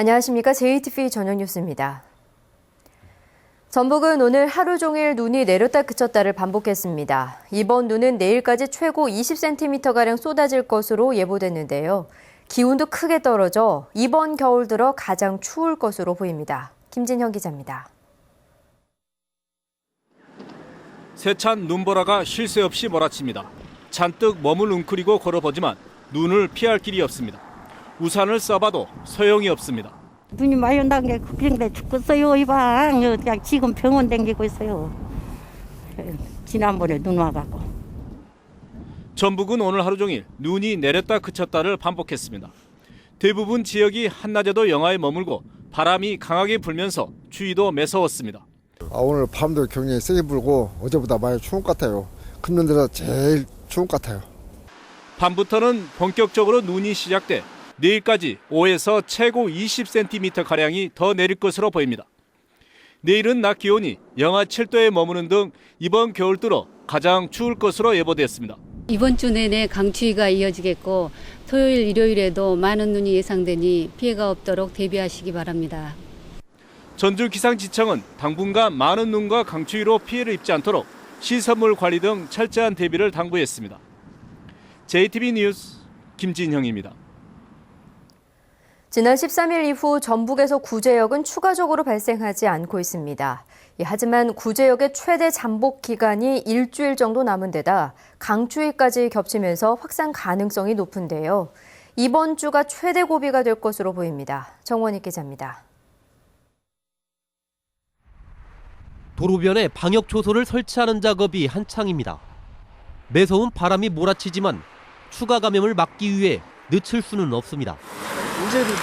안녕하십니까. JTV 저녁 뉴스입니다. 전북은 오늘 하루 종일 눈이 내렸다 그쳤다를 반복했습니다. 이번 눈은 내일까지 최고 20cm가량 쏟아질 것으로 예보됐는데요. 기온도 크게 떨어져 이번 겨울 들어 가장 추울 것으로 보입니다. 김진형 기자입니다. 세찬 눈보라가 쉴 새 없이 몰아칩니다. 잔뜩 몸을 웅크리고 걸어보지만 눈을 피할 길이 없습니다. 우산을 써봐도 소용이 없습니다. 눈이 많이 온다는 게 걱정돼 죽겠어요. 이방 그냥 지금 병원 다니고 있어요. 지난번에 눈 와갖고. 전북은 오늘 하루 종일 눈이 내렸다 그쳤다를 반복했습니다. 대부분 지역이 한낮에도 영하에 머물고 바람이 강하게 불면서 추위도 매서웠습니다. 오늘 밤도 굉장히 세게 불고 어제보다 많이 추운 것 같아요. 큰 눈 들어 제일 추운 것 같아요. 밤부터는 본격적으로 눈이 시작돼 내일까지 5에서 최고 20cm가량이 더 내릴 것으로 보입니다. 내일은 낮 기온이 영하 7도에 머무는 등 이번 겨울 들어 가장 추울 것으로 예보됐습니다. 이번 주 내내 강추위가 이어지겠고 토요일, 일요일에도 많은 눈이 예상되니 피해가 없도록 대비하시기 바랍니다. 전주기상지청은 당분간 많은 눈과 강추위로 피해를 입지 않도록 시설물 관리 등 철저한 대비를 당부했습니다. JTB 뉴스 김진형입니다. 지난 13일 이후 전북에서 구제역은 추가적으로 발생하지 않고 있습니다. 하지만 구제역의 최대 잠복 기간이 일주일 정도 남은 데다 강추위까지 겹치면서 확산 가능성이 높은데요. 이번 주가 최대 고비가 될 것으로 보입니다. 정원익 기자입니다. 도로변에 방역 초소를 설치하는 작업이 한창입니다. 매서운 바람이 몰아치지만 추가 감염을 막기 위해 늦출 수는 없습니다. 인쇄도도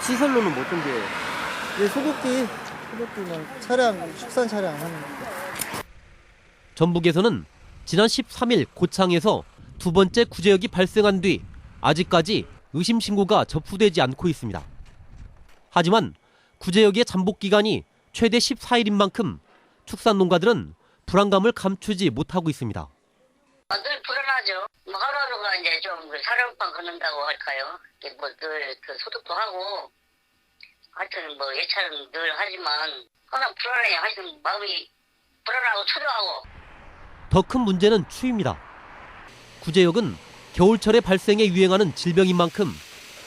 시설로는 못 준비해요. 소독기는 축산 차량 하는 거. 전북에서는 지난 13일 고창에서 두 번째 구제역이 발생한 뒤 아직까지 의심 신고가 접수되지 않고 있습니다. 하지만 구제역의 잠복 기간이 최대 14일인 만큼 축산 농가들은 불안감을 감추지 못하고 있습니다. 늘 불안하죠. 하루하루가 이제 좀 사료판 걷는다고 할까요? 늘 소독도 하고 하여튼 예찬은 늘 하지만 항상 불안해요. 하여튼 마음이 불안하고 초조하고. 더 큰 문제는 추위입니다. 구제역은 겨울철에 발생에 유행하는 질병인 만큼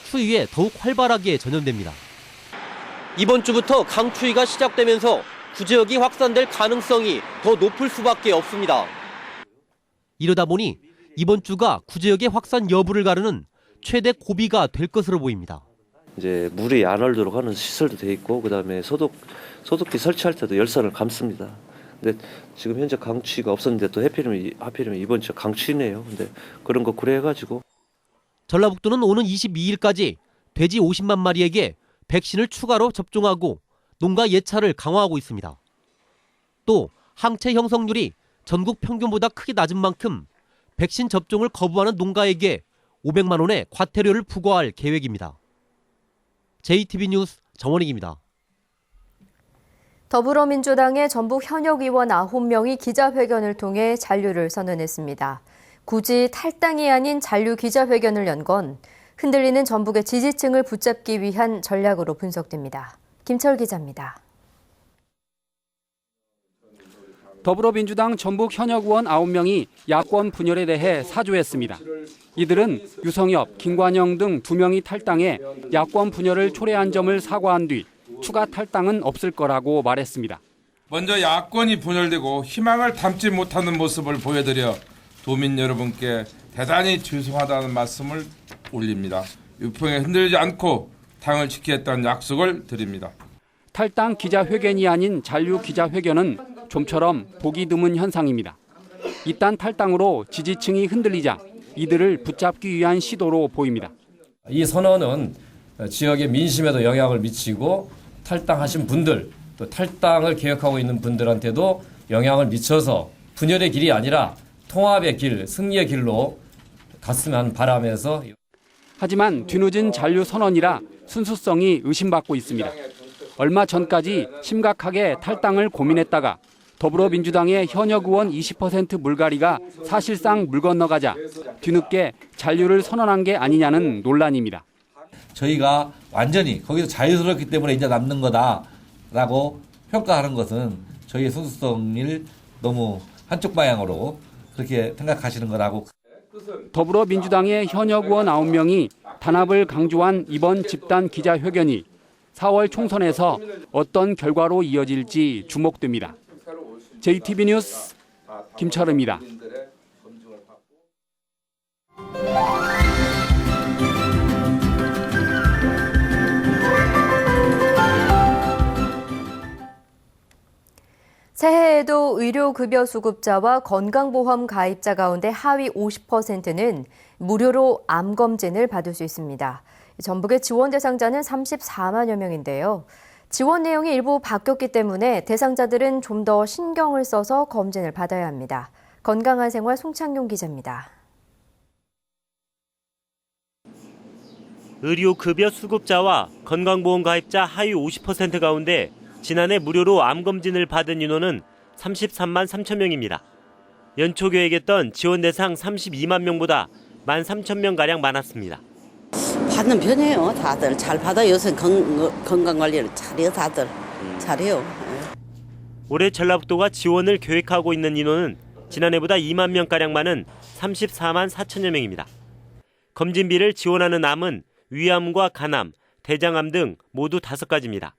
추위에 더욱 활발하게 전염됩니다. 이번 주부터 강추위가 시작되면서 구제역이 확산될 가능성이 더 높을 수밖에 없습니다. 이러다 보니 이번 주가 구제역의 확산 여부를 가르는 최대 고비가 될 것으로 보입니다. 이제 물이 안 얼도록 하는 시설도 돼 있고 그다음에 소독기 설치할 때도 열선을 감습니다. 근데 지금 현재 강추위가 없었는데 또 하필이면 이번 주 강추위네요. 근데 그런 거 고려해가지고 전라북도는 오는 22일까지 돼지 50만 마리에게 백신을 추가로 접종하고 농가 예찰을 강화하고 있습니다. 또 항체 형성률이 전국 평균보다 크게 낮은 만큼 백신 접종을 거부하는 농가에게 500만 원의 과태료를 부과할 계획입니다. JTB 뉴스 정원익입니다. 더불어민주당의 전북 현역 의원 9명이 기자회견을 통해 잔류를 선언했습니다. 굳이 탈당이 아닌 잔류 기자회견을 연 건 흔들리는 전북의 지지층을 붙잡기 위한 전략으로 분석됩니다. 김철 기자입니다. 더불어민주당 전북 현역 의원 9명이 야권 분열에 대해 사죄했습니다. 이들은 유성엽, 김관영 등 2명이 탈당해 야권 분열을 초래한 점을 사과한 뒤 추가 탈당은 없을 거라고 말했습니다. 먼저 야권이 분열되고 희망을 담지 못하는 모습을 보여드려 도민 여러분께 대단히 죄송하다는 말씀을 올립니다. 유풍에 흔들리지 않고 당을 지키겠다는 약속을 드립니다. 탈당 기자회견이 아닌 잔류 기자회견은 좀처럼 보기 드문 현상입니다. 이딴 탈당으로 지지층이 흔들리자 이들을 붙잡기 위한 시도로 보입니다. 이 선언은 지역의 민심에도 영향을 미치고 탈당하신 분들, 또 탈당을 계획하고 있는 분들한테도 영향을 미쳐서 분열의 길이 아니라 통합의 길, 승리의 길로 갔으면 바라면서. 하지만 뒤늦은 잔류 선언이라 순수성이 의심받고 있습니다. 얼마 전까지 심각하게 탈당을 고민했다가 더불어민주당의 현역 의원 20% 물갈이가 사실상 물 건너가자 뒤늦게 잔류를 선언한 게 아니냐는 논란입니다. 저희가 완전히 거기서 자유스럽기 때문에 이제 남는 거다라고 평가하는 것은 저희의 순수성을 너무 한쪽 방향으로 그렇게 생각하시는 거라고. 더불어민주당의 현역 의원 9명이 단합을 강조한 이번 집단 기자회견이 4월 총선에서 어떤 결과로 이어질지 주목됩니다. JTB 뉴스 김철우입니다. 새해에도 의료급여 수급자와 건강보험 가입자 가운데 하위 50%는 무료로 암검진을 받을 수 있습니다. 전북의 지원 대상자는 34만여 명인데요. 지원 내용이 일부 바뀌었기 때문에 대상자들은 좀 더 신경을 써서 검진을 받아야 합니다. 건강한 생활 송창용 기자입니다. 의료급여 수급자와 건강보험 가입자 하위 50% 가운데 지난해 무료로 암검진을 받은 인원은 33만 3천 명입니다. 연초 계획했던 지원 대상 32만 명보다 1만 3천 명가량 많았습니다. 받는 편이에요. 다들 잘 받아요. 요새 건강관리를 잘해요. 다들 잘해요. 올해 전라북도가 지원을 계획하고 있는 인원은 지난해보다 2만 명가량 많은 34만 4천여 명입니다. 검진비를 지원하는 암은 위암과 간암, 대장암 등 모두 5가지입니다.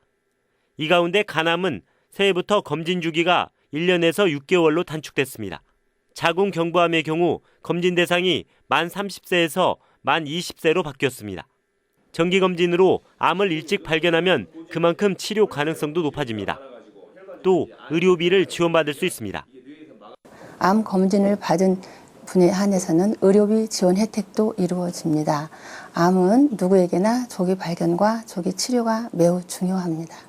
이 가운데 간암은 새해부터 검진 주기가 1년에서 6개월로 단축됐습니다. 자궁 경부암의 경우 검진 대상이 만 30세에서 만 20세로 바뀌었습니다. 정기검진으로 암을 일찍 발견하면 그만큼 치료 가능성도 높아집니다. 또 의료비를 지원받을 수 있습니다. 암 검진을 받은 분에 한해서는 의료비 지원 혜택도 이루어집니다. 암은 누구에게나 조기 발견과 조기 치료가 매우 중요합니다.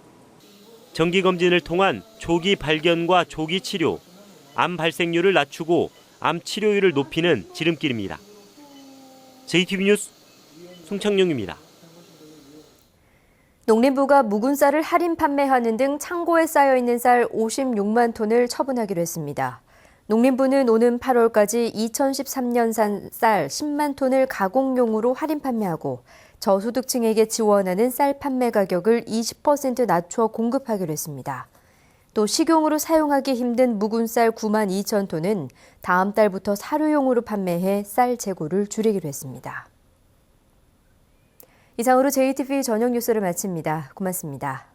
정기검진을 통한 조기 발견과 조기 치료, 암 발생률을 낮추고 암 치료율을 높이는 지름길입니다. JTB 뉴스 송창용입니다. 농림부가 묵은 쌀을 할인 판매하는 등 창고에 쌓여있는 쌀 56만 톤을 처분하기로 했습니다. 농림부는 오는 8월까지 2013년산 쌀 10만 톤을 가공용으로 할인 판매하고 저소득층에게 지원하는 쌀 판매 가격을 20% 낮춰 공급하기로 했습니다. 또 식용으로 사용하기 힘든 묵은 쌀 9만 2천 톤은 다음 달부터 사료용으로 판매해 쌀 재고를 줄이기로 했습니다. 이상으로 JTB 저녁 뉴스를 마칩니다. 고맙습니다.